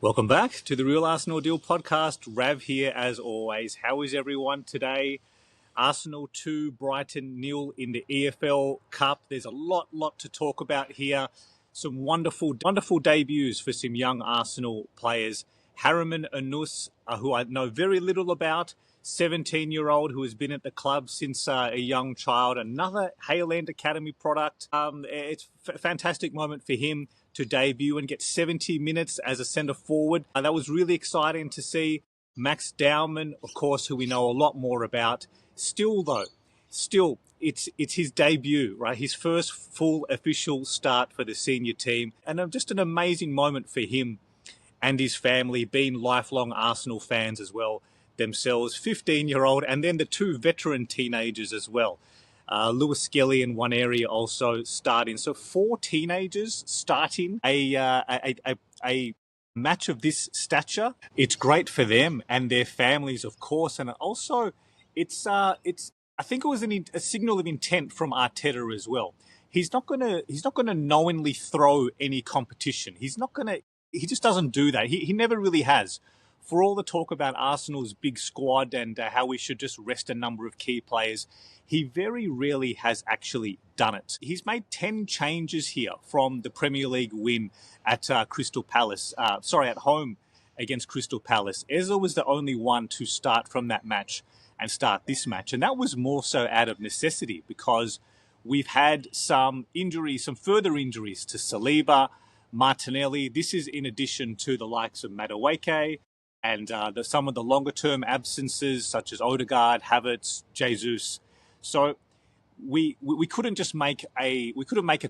Welcome back to the Real Arsenal Deal podcast. Rav here as always. How is everyone today? Arsenal 2, Brighton 0 in the EFL Cup. There's a lot to talk about here. Some wonderful debuts for some young Arsenal players. Harriman, Annous, who I know very little about, 17-year-old who has been at the club since a young child. Another Hale End Academy product. It's a fantastic moment for him to debut and get 70 minutes as a centre forward. That was really exciting to see. Max Dowman, of course, who we know a lot more about. Still, it's his debut, right? His first full official start for the senior team. And just an amazing moment for him and his family, being lifelong Arsenal fans as well themselves. 15-year-old, and then the two veteran teenagers as well. Lewis Skelly and Nwaneri also starting. So 4 teenagers starting a match of this stature. It's great for them and their families, of course, and also it's I think it was a signal of intent from Arteta as well. He's not gonna knowingly throw any competition. He just doesn't do that. He never really has. For all the talk about Arsenal's big squad and how we should just rest a number of key players, he very rarely has actually done it. He's made 10 changes here from the Premier League win at Crystal Palace. At home against Crystal Palace. Eza was the only one to start from that match and start this match. And that was more so out of necessity because we've had some further injuries to Saliba, Martinelli. This is in addition to the likes of Madueke, and some of the longer-term absences, such as Odegaard, Havertz, Jesus. So we couldn't just make a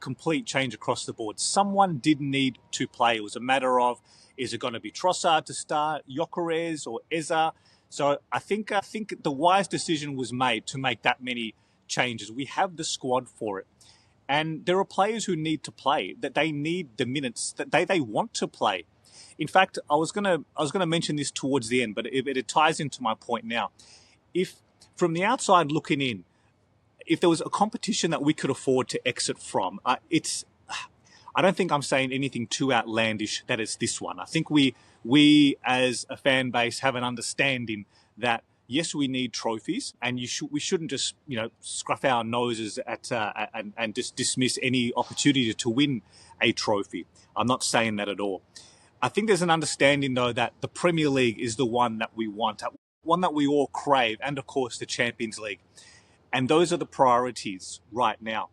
complete change across the board. Someone did need to play. It was a matter of, is it going to be Trossard to start, Gyökeres or Eza? So I think the wise decision was made to make that many changes. We have the squad for it. And there are players who need to play, that they need the minutes, that they want to play. In fact, I was gonna mention this towards the end, but it ties into my point now. If from the outside looking in, if there was a competition that we could afford to exit from, I don't think I'm saying anything too outlandish that it's this one. I think we as a fan base have an understanding that yes, we need trophies, and we shouldn't just scruff our noses at and just dismiss any opportunity to win a trophy. I'm not saying that at all. I think there's an understanding, though, that the Premier League is the one that we want, one that we all crave, and, of course, the Champions League. And those are the priorities right now.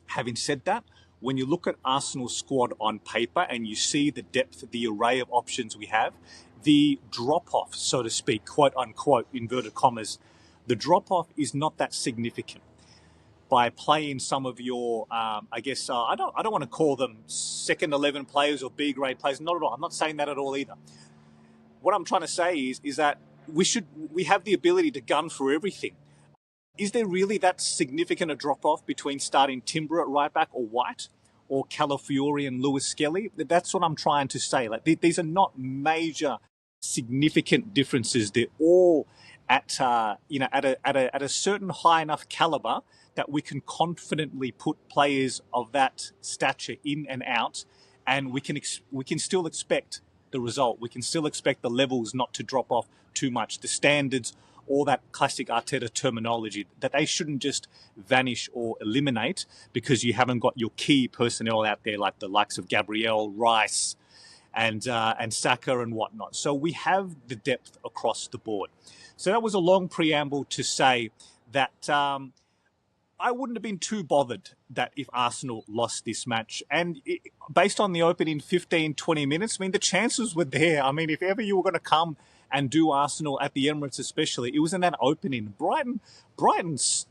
Having said that, when you look at Arsenal's squad on paper and you see the depth, the array of options we have, the drop-off, so to speak, quote-unquote, inverted commas, the drop-off is not that significant. By playing some of your, I don't want to call them second 11 players or B grade players. Not at all. I'm not saying that at all either. What I'm trying to say is that we have the ability to gun for everything. Is there really that significant a drop off between starting Timber at right back or White, or Calafiori and Lewis Skelly? That's what I'm trying to say. Like these are not major significant differences. They're all at a certain high enough caliber that we can confidently put players of that stature in and out, and we can still expect the result. We can still expect the levels not to drop off too much. The standards, all that classic Arteta terminology, that they shouldn't just vanish or eliminate because you haven't got your key personnel out there like the likes of Gabriel, Rice, and Saka and whatnot. So we have the depth across the board. So that was a long preamble to say that I wouldn't have been too bothered that if Arsenal lost this match. And based on the opening 15, 20 minutes, I mean, the chances were there. I mean, if ever you were going to come and do Arsenal at the Emirates especially, it was in that opening. Brighton's,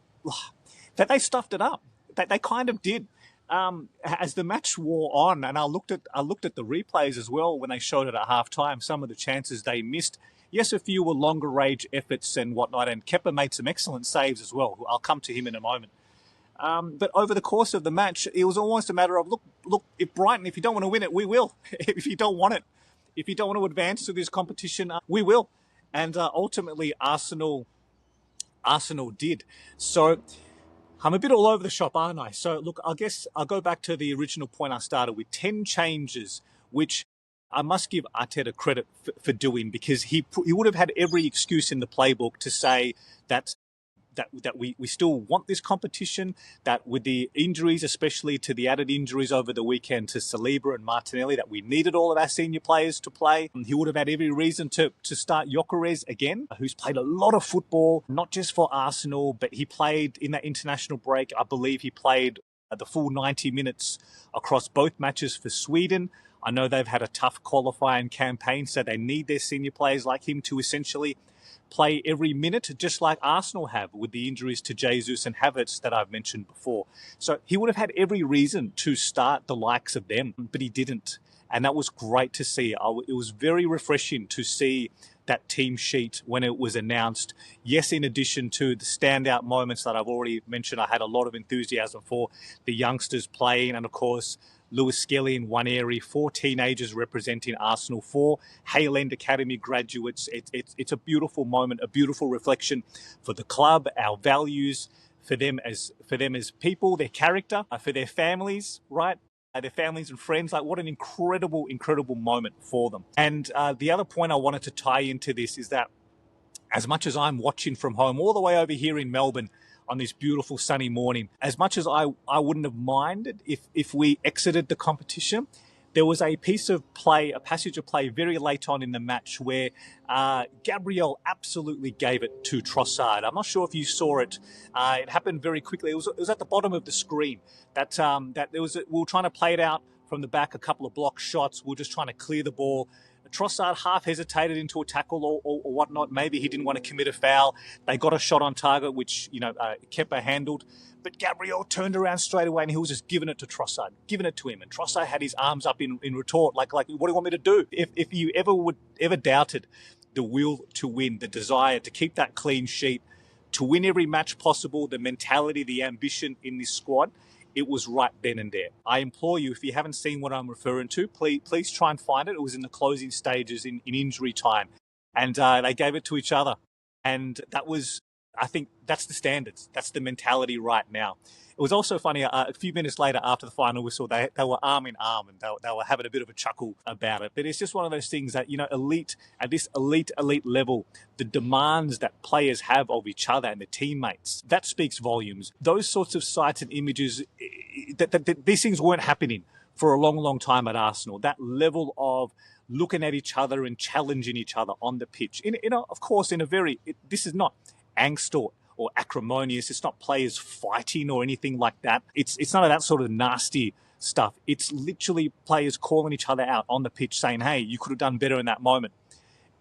that they stuffed it up. They kind of did. As the match wore on, and I looked at the replays as well when they showed it at halftime, some of the chances they missed. Yes, a few were longer range efforts and whatnot, and Kepa made some excellent saves as well. I'll come to him in a moment. But over the course of the match, it was almost a matter of, look, if you don't want to win it, we will. If you don't want it, if you don't want to advance to this competition, we will. And ultimately, Arsenal did. So I'm a bit all over the shop, aren't I? So look, I guess I'll go back to the original point I started with, 10 changes, which I must give Arteta credit for doing, because he would have had every excuse in the playbook to say that we still want this competition, that with the injuries, especially to the added injuries over the weekend to Saliba and Martinelli, that we needed all of our senior players to play. He would have had every reason to start Gyökeres again, who's played a lot of football, not just for Arsenal, but he played in that international break. I believe he played the full 90 minutes across both matches for Sweden. I know they've had a tough qualifying campaign, so they need their senior players like him to essentially play every minute, just like Arsenal have with the injuries to Jesus and Havertz that I've mentioned before. So he would have had every reason to start the likes of them, but he didn't. And that was great to see. It was very refreshing to see that team sheet when it was announced. Yes, in addition to the standout moments that I've already mentioned, I had a lot of enthusiasm for the youngsters playing, and of course, Lewis Skelly and Nwaneri, 4 teenagers representing Arsenal, 4 Hale End Academy graduates. It's a beautiful moment, a beautiful reflection for the club, our values, for them as people, their character, for their families, right? Their families and friends. Like, what an incredible, incredible moment for them. And the other point I wanted to tie into this is that as much as I'm watching from home all the way over here in Melbourne on this beautiful sunny morning, as much as I wouldn't have minded if we exited the competition, there was a passage of play very late on in the match where Gabriel absolutely gave it to Trossard. I'm not sure if you saw it. It happened very quickly. It was at the bottom of the screen. We were trying to play it out from the back, a couple of block shots. We were just trying to clear the ball. Trossard half hesitated into a tackle or whatnot. Maybe he didn't want to commit a foul. They got a shot on target, which Kepa handled. But Gabriel turned around straight away and he was just giving it to Trossard, giving it to him. And Trossard had his arms up in retort, like, what do you want me to do? If you ever doubted the will to win, the desire to keep that clean sheet, to win every match possible, the mentality, the ambition in this squad, it was right then and there. I implore you, if you haven't seen what I'm referring to, please try and find it. It was in the closing stages in injury time. And they gave it to each other. And that was, I think, that's the standards. That's the mentality right now. It was also funny, a few minutes later after the final whistle, they were arm in arm and they were having a bit of a chuckle about it. But it's just one of those things that, elite, at this elite level, the demands that players have of each other and their teammates, that speaks volumes. Those sorts of sights and images, these things weren't happening for a long, long time at Arsenal. That level of looking at each other and challenging each other on the pitch. Of course, this is not angst or acrimonious. It's not players fighting or anything like that. It's none of that sort of nasty stuff. It's literally players calling each other out on the pitch, saying, "Hey, you could have done better in that moment."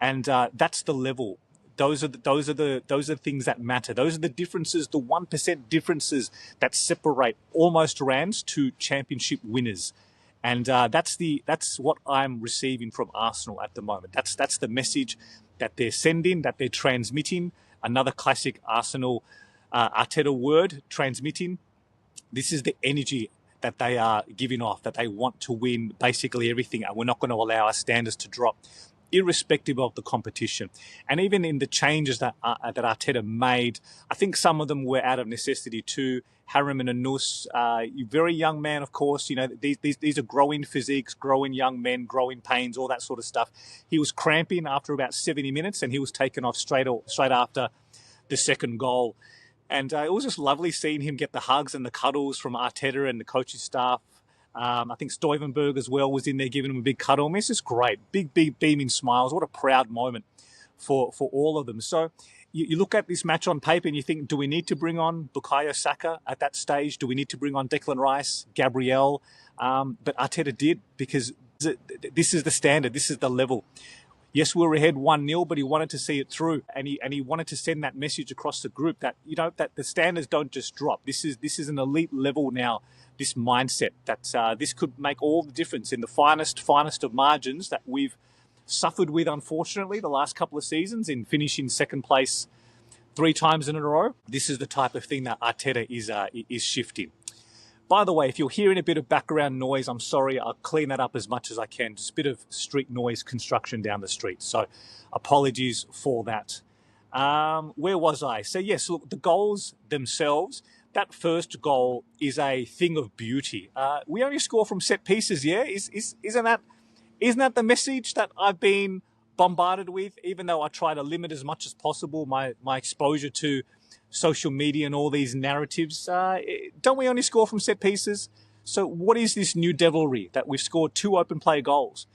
And that's the level. Those are the things that matter. Those are the differences, the 1% differences that separate almost Rams to championship winners. And that's what I'm receiving from Arsenal at the moment. That's the message that they're sending, that they're transmitting. Another classic Arsenal Arteta word, transmitting. This is the energy that they are giving off, that they want to win basically everything, and we're not going to allow our standards to drop, irrespective of the competition. And even in the changes that Arteta made, I think some of them were out of necessity too. Harriman and Annous, very young man, of course. These are growing physiques, growing young men, growing pains, all that sort of stuff. He was cramping after about 70 minutes, and he was taken off straight after the second goal. And it was just lovely seeing him get the hugs and the cuddles from Arteta and the coaching staff. I think Stuyvenberg as well was in there giving him a big cuddle. I mean, it's just great. Big beaming smiles. What a proud moment for all of them. So you look at this match on paper and you think, do we need to bring on Bukayo Saka at that stage? Do we need to bring on Declan Rice, Gabriel? But Arteta did, because this is the standard. This is the level. Yes, we were ahead 1-0, but he wanted to see it through, and he wanted to send that message across the group that that the standards don't just drop. This is an elite level now. This mindset that this could make all the difference in the finest of margins that we've suffered with, unfortunately, the last couple of seasons in finishing second place 3 times in a row. This is the type of thing that Arteta is shifting. By the way, if you're hearing a bit of background noise, I'm sorry. I'll clean that up as much as I can. Just a bit of street noise construction down the street. So apologies for that. Where was I? So yes, look, the goals themselves, that first goal is a thing of beauty. We only score from set pieces, yeah? Isn't Isn't that the message that I've been bombarded with, even though I try to limit as much as possible my exposure to social media and all these narratives? Don't we only score from set pieces? So what is this new devilry that we've scored 2 open play goals?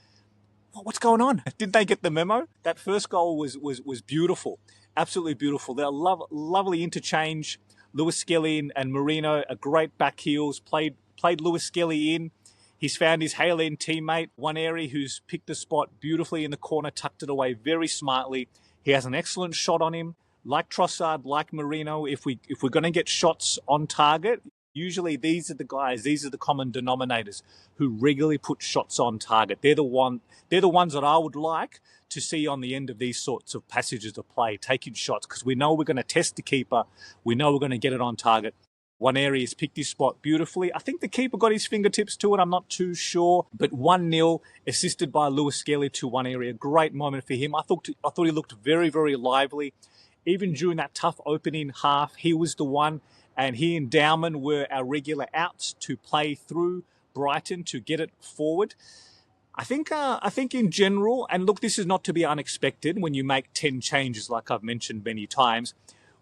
What's going on? Did they get the memo? That first goal was beautiful, absolutely beautiful. They're lovely interchange. Lewis Skelly and Marino are great back heels. Played Lewis Skelly in. He's found his Hale End teammate, Nwaneri, who's picked the spot beautifully in the corner, tucked it away very smartly. He has an excellent shot on him. Like Trossard, like Marino, if we're going to get shots on target, usually these are the common denominators who regularly put shots on target. They're the ones that I would like to see on the end of these sorts of passages of play, taking shots, because we know we're going to test the keeper. We know we're going to get it on target. Nwaneri has picked his spot beautifully. I think the keeper got his fingertips to it. I'm not too sure. But 1-0, assisted by Lewis Skelly to Nwaneri. A great moment for him. I thought he looked very, very lively. Even during that tough opening half, he was the one. And he and Dowman were our regular outs to play through Brighton to get it forward. I think in general, and look, this is not to be unexpected when you make 10 changes like I've mentioned many times,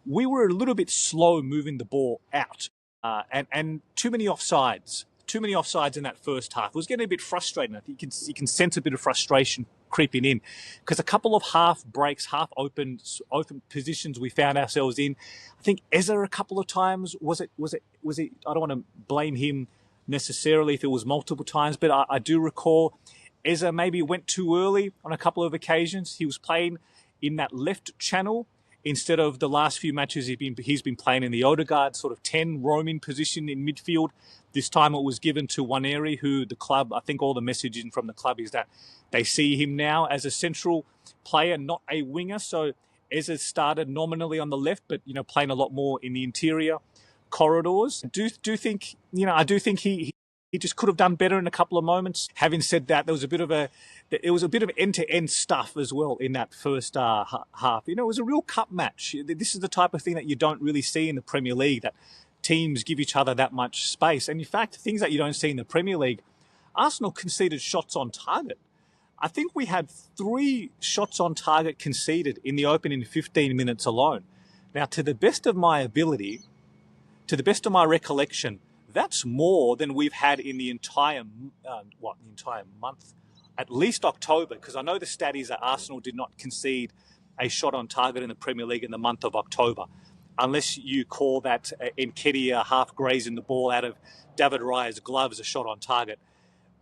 we were a little bit slow moving the ball out, and too many offsides in that first half. It was getting a bit frustrating. I think you can sense a bit of frustration creeping in, because a couple of half breaks, half open positions we found ourselves in. I think Eza a couple of times was it. I don't want to blame him necessarily if it was multiple times, but I do recall Eza maybe went too early on a couple of occasions. He was playing in that left channel instead of the last few matches he's been playing in the Odegaard sort of 10 roaming position in midfield. This time it was given to Nwaneri, who the club, I think all the messaging from the club is that they see him now as a central player, not a winger. So Eza started nominally on the left, but playing a lot more in the interior corridors. I do think he just could have done better in a couple of moments. Having said that, there was a bit of end-to-end stuff as well in that first half. It was a real cup match. This is the type of thing that you don't really see in the Premier League, that teams give each other that much space. And in fact, things that you don't see in the Premier League, Arsenal conceded shots on target. I think we had 3 shots on target conceded in the opening 15 minutes alone. Now, to the best of my ability, to the best of my recollection, that's more than we've had in the entire month, at least October, because I know the stat is that Arsenal did not concede a shot on target in the Premier League in the month of October, unless you call that Nketiah half grazing the ball out of David Raya's gloves a shot on target.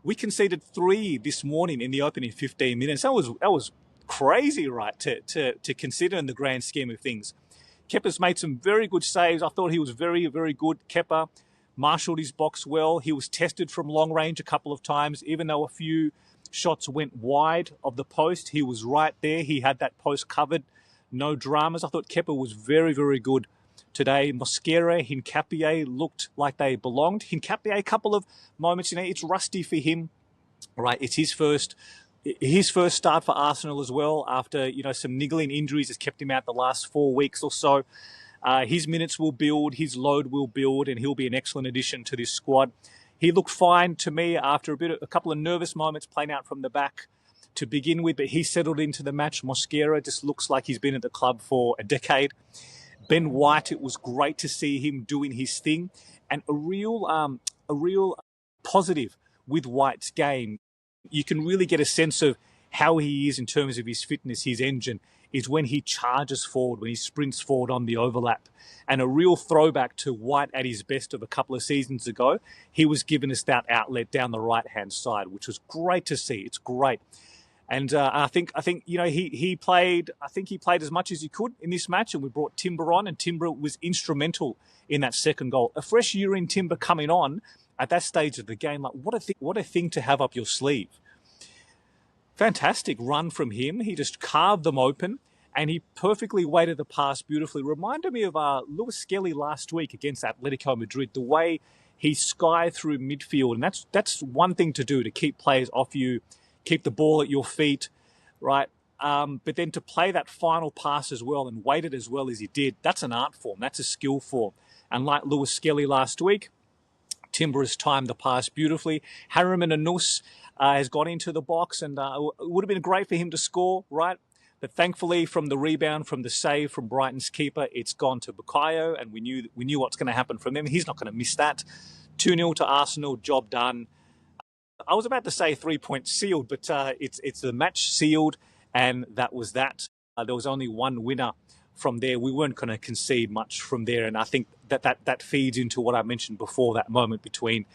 We conceded 3 this morning in the opening 15 minutes. That was crazy, right, to consider in the grand scheme of things. Kepa's made some very good saves. I thought he was very, very good. Kepa marshalled his box well. He was tested from long range a couple of times, even though a few shots went wide of the post. He was right there. He had that post covered. No dramas. I thought Kepa was very, very good today. Mosquera, Hincapié looked like they belonged. Hincapié, a couple of moments, it's rusty for him, right? It's his first start for Arsenal as well, after some niggling injuries has kept him out the last 4 weeks or so. His minutes will build, his load will build, and he'll be an excellent addition to this squad. He looked fine to me after a couple of nervous moments playing out from the back to begin with, but he settled into the match. Mosquera just looks like he's been at the club for a decade. Ben White, it was great to see him doing his thing, and a real positive with White's game. You can really get a sense of how he is in terms of his fitness, his engine, is when he charges forward, when he sprints forward on the overlap. And a real throwback to White at his best of a couple of seasons ago. He was giving us that outlet down the right-hand side, which was great to see. It's great. And I think he played as much as he could in this match, and we brought Timber on, and Timber was instrumental in that second goal. A fresh urine Timber coming on at that stage of the game, like what a thing to have up your sleeve. Fantastic run from him. He just carved them open, and he perfectly weighted the pass beautifully. Reminded me of Lewis Skelly last week against Atletico Madrid, the way he skied through midfield. And that's one thing to do, to keep players off you, keep the ball at your feet, right? But then to play that final pass as well and weight it as well as he did, that's an art form. That's a skill form. And like Lewis Skelly last week, Timber has timed the pass beautifully. Harriman and Annous has got into the box, and it would have been great for him to score, right? But thankfully, from the rebound, from the save from Brighton's keeper, it's gone to Bukayo, and we knew what's going to happen from him. He's not going to miss that. 2-0 to Arsenal, job done. I was about to say 3 points sealed, but it's the match sealed, and that was that. There was only one winner from there. We weren't going to concede much from there, and I think that feeds into what I mentioned before, that moment between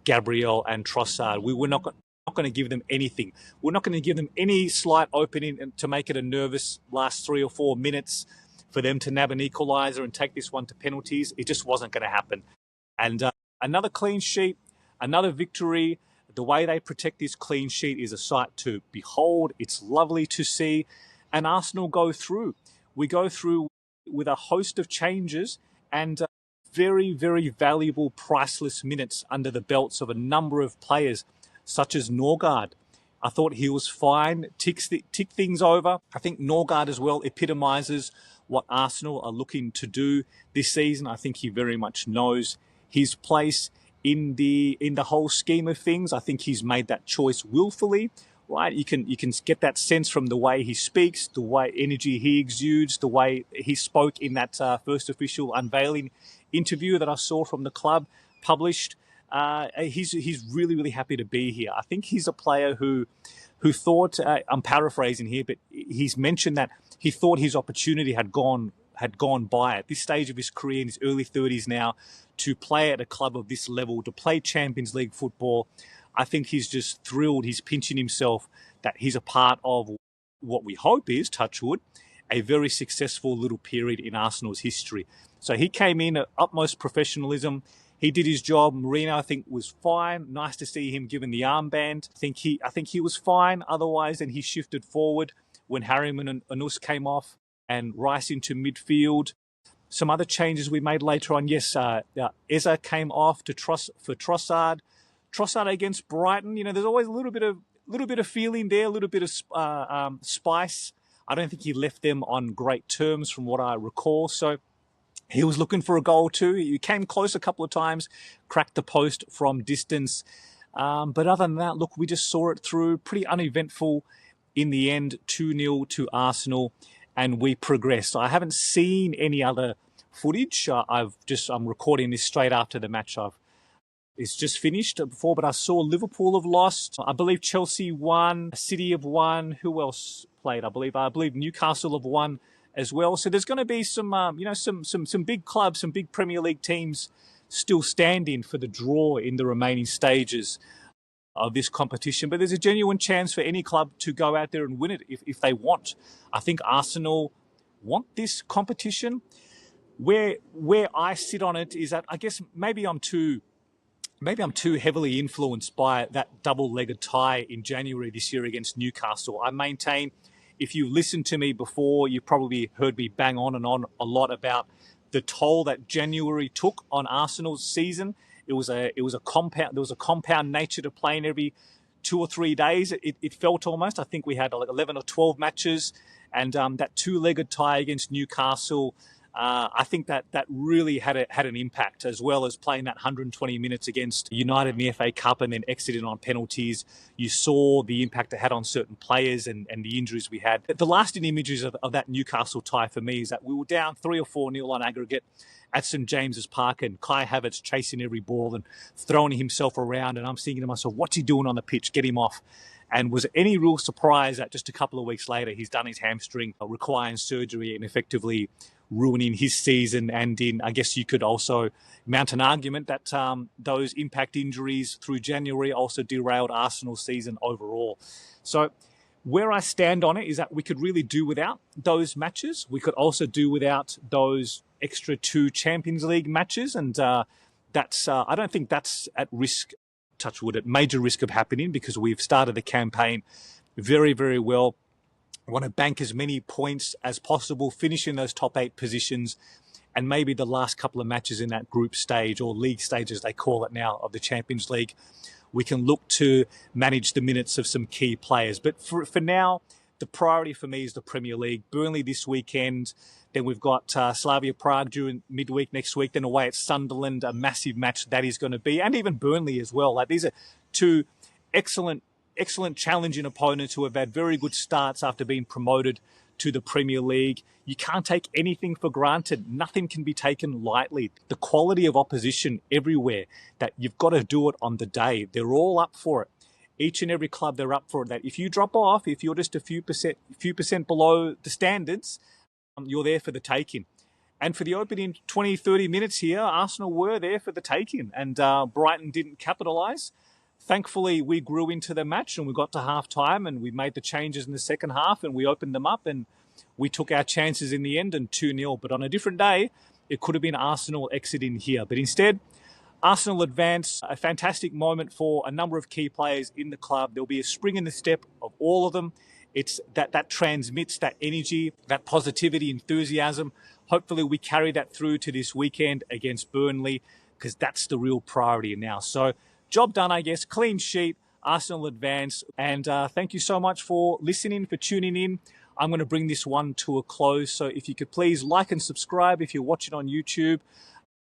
Gabriel and Trossard. We were not going to give them anything. We're not going to give them any slight opening to make it a nervous last 3 or 4 minutes for them to nab an equaliser and take this one to penalties. It just wasn't going to happen. And another clean sheet, another victory. The way they protect this clean sheet is a sight to behold. It's lovely to see. And Arsenal go through. We go through with a host of changes and very, very valuable, priceless minutes under the belts of a number of players, such as Norgard. I thought he was fine, tick things over. I think Norgard as well epitomises what Arsenal are looking to do this season. I think he very much knows his place in the whole scheme of things. I think he's made that choice willfully, right? You can get that sense from the way he speaks, the way energy he exudes, the way he spoke in that first official unveiling interview that I saw from the club published. He's really, really happy to be here. I think he's a player who thought, I'm paraphrasing here, but he's mentioned that he thought his opportunity had gone by at this stage of his career, in his early 30s now, to play at a club of this level, to play Champions League football. I think he's just thrilled. He's pinching himself that he's a part of what we hope is, touch wood, a very successful little period in Arsenal's history. So he came in at utmost professionalism. He did his job. Marino, I think, was fine. Nice to see him given the armband. I think he was fine. Otherwise, then he shifted forward when Harriman and Annous came off and Rice into midfield. Some other changes we made later on. Yes, Eza came off for Trossard. Trossard against Brighton. You know, there's always a little bit of feeling there, a little bit of spice. I don't think he left them on great terms from what I recall. So he was looking for a goal too. He came close a couple of times, cracked the post from distance. But other than that, look, we just saw it through. Pretty uneventful in the end, 2-0 to Arsenal, and we progressed. I haven't seen any other footage. I'm recording this straight after the match. It's just finished before, but I saw Liverpool have lost. I believe Chelsea won, City have won. Who else played? I believe Newcastle have won as well. So there's going to be some big clubs, some big Premier League teams still standing for the draw in the remaining stages of this competition. But there's a genuine chance for any club to go out there and win it if they want. I think Arsenal want this competition. Where I sit on it is that I guess maybe I'm too heavily influenced by that double-legged tie in January this year against Newcastle. I maintain, if you listened to me before, you probably heard me bang on and on a lot about the toll that January took on Arsenal's season. There was a compound nature to playing every 2 or 3 days. It felt almost. I think we had like 11 or 12 matches, and that two-legged tie against Newcastle. I think that really had an impact, as well as playing that 120 minutes against United in the FA Cup and then exiting on penalties. You saw the impact it had on certain players and the injuries we had. The lasting images of that Newcastle tie for me is that we were down 3 or 4-0 on aggregate at St James's Park, and Kai Havertz chasing every ball and throwing himself around, and I'm thinking to myself, what's he doing on the pitch? Get him off. And was it any real surprise that just a couple of weeks later he's done his hamstring, requiring surgery and effectively ruining his season? And I guess you could also mount an argument that those impact injuries through January also derailed Arsenal's season overall. So where I stand on it is that we could really do without those matches. We could also do without those extra 2 Champions League matches, and I don't think that's at risk, touch wood, at major risk of happening, because we've started the campaign very, very well. I want to bank as many points as possible, finish in those top 8 positions, and maybe the last couple of matches in that group stage, or league stage as they call it now, of the Champions League, we can look to manage the minutes of some key players. But for now, the priority for me is the Premier League. Burnley this weekend, Then we've got Slavia Prague during midweek next week. Then away at Sunderland, a massive match that is going to be, and even Burnley as well. Like, these are two excellent challenging opponents who have had very good starts after being promoted to the Premier League. You can't take anything for granted. Nothing can be taken lightly. The quality of opposition everywhere, that you've got to do it on the day. They're all up for it. Each and every club, they're up for it. That if you drop off, if you're just a few percent below the standards, you're there for the taking. And for the opening 20, 30 minutes here, Arsenal were there for the taking, and Brighton didn't capitalise. Thankfully, we grew into the match and we got to half-time and we made the changes in the second half and we opened them up and we took our chances in the end and 2-0. But on a different day, it could have been Arsenal exiting here. But instead, Arsenal advance, a fantastic moment for a number of key players in the club. There'll be a spring in the step of all of them. It's that transmits that energy, that positivity, enthusiasm. Hopefully we carry that through to this weekend against Burnley, because that's the real priority now. So job done, I guess. Clean sheet, Arsenal advance. And thank you so much for listening, for tuning in. I'm going to bring this one to a close. So if you could please like and subscribe if you're watching on YouTube.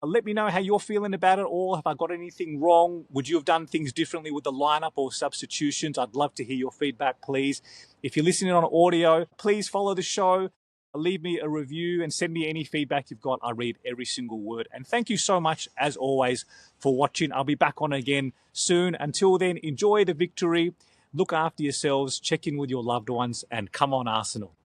Let me know how you're feeling about it all. Have I got anything wrong? Would you have done things differently with the lineup or substitutions? I'd love to hear your feedback, please. If you're listening on audio, please follow the show. Leave me a review and send me any feedback you've got. I read every single word. And thank you so much, as always, for watching. I'll be back on again soon. Until then, enjoy the victory. Look after yourselves. Check in with your loved ones. And come on, Arsenal.